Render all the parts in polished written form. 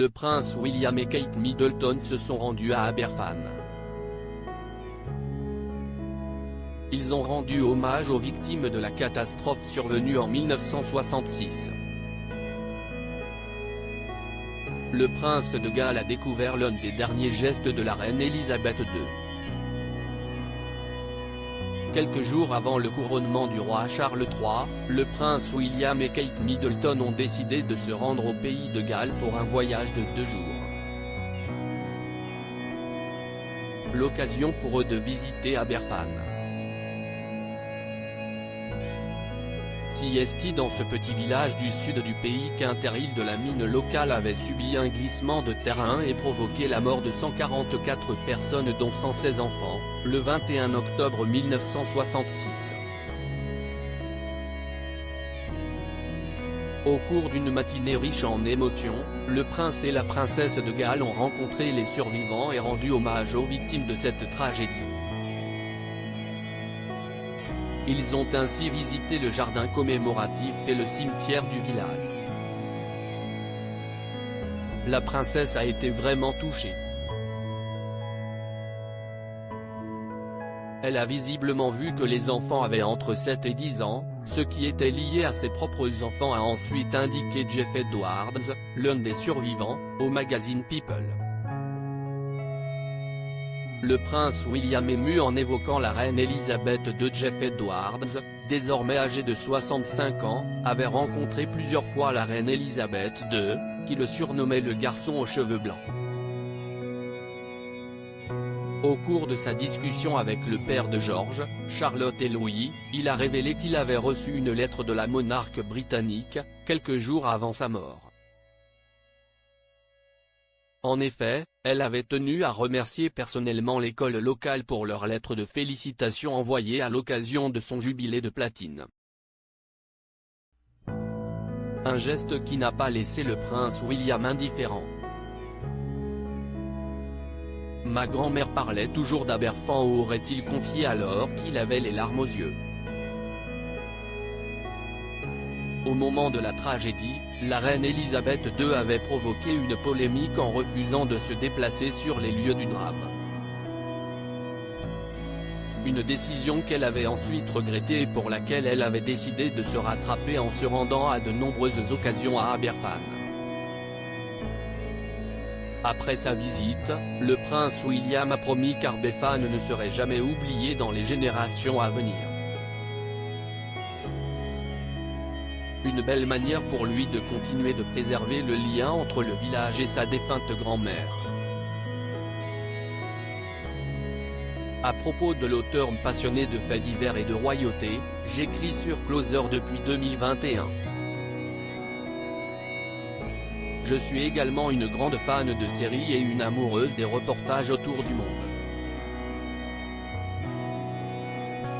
le prince William et Kate Middleton se sont rendus à Aberfan. Ils ont rendu hommage aux victimes de la catastrophe survenue en 1966. Le prince de Galles a découvert l'un des derniers gestes de la reine Elisabeth II. Quelques jours avant le couronnement du roi Charles III, le prince William et Kate Middleton ont décidé de se rendre au pays de Galles pour un voyage de 2 jours. L'occasion pour eux de visiter Aberfan. Si est dans ce petit village du sud du pays qu'un terril de la mine locale avait subi un glissement de terrain et provoqué la mort de 144 personnes dont 116 enfants, le 21 octobre 1966. Au cours d'une matinée riche en émotions, le prince et la princesse de Galles ont rencontré les survivants et rendu hommage aux victimes de cette tragédie. Ils ont ainsi visité le jardin commémoratif et le cimetière du village. La princesse a été vraiment touchée. Elle a visiblement vu que les enfants avaient entre 7 et 10 ans, ce qui était lié à ses propres enfants, a ensuite indiqué Jeff Edwards, l'un des survivants, au magazine People. Le prince William ému en évoquant la reine Elisabeth II. Jeff Edwards, désormais âgé de 65 ans, avait rencontré plusieurs fois la reine Elisabeth II, qui le surnommait le garçon aux cheveux blancs. Au cours de sa discussion avec le père de George, Charlotte et Louis, il a révélé qu'il avait reçu une lettre de la monarque britannique, quelques jours avant sa mort. En effet, elle avait tenu à remercier personnellement l'école locale pour leur lettre de félicitations envoyée à l'occasion de son jubilé de platine. Un geste qui n'a pas laissé le prince William indifférent. Ma grand-mère parlait toujours d'Aberfan, aurait-il confié alors qu'il avait les larmes aux yeux. Au moment de la tragédie, la reine Elisabeth II avait provoqué une polémique en refusant de se déplacer sur les lieux du drame. Une décision qu'elle avait ensuite regrettée et pour laquelle elle avait décidé de se rattraper en se rendant à de nombreuses occasions à Aberfan. Après sa visite, le prince William a promis qu'Aberfan ne serait jamais oublié dans les générations à venir. Une belle manière pour lui de continuer de préserver le lien entre le village et sa défunte grand-mère. À propos de l'auteur passionné de faits divers et de royauté, j'écris sur Closer depuis 2021. Je suis également une grande fan de séries et une amoureuse des reportages autour du monde.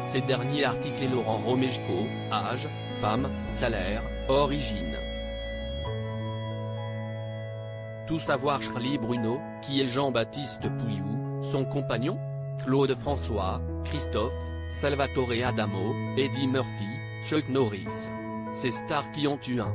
Ces derniers articles et Laurent Romeshko, âge, femme, salaire, origine. Tout savoir Charlie Bruno, qui est Jean-Baptiste Pouillou, son compagnon, Claude François, Christophe, Salvatore Adamo, Eddie Murphy, Chuck Norris. Ces stars qui ont eu un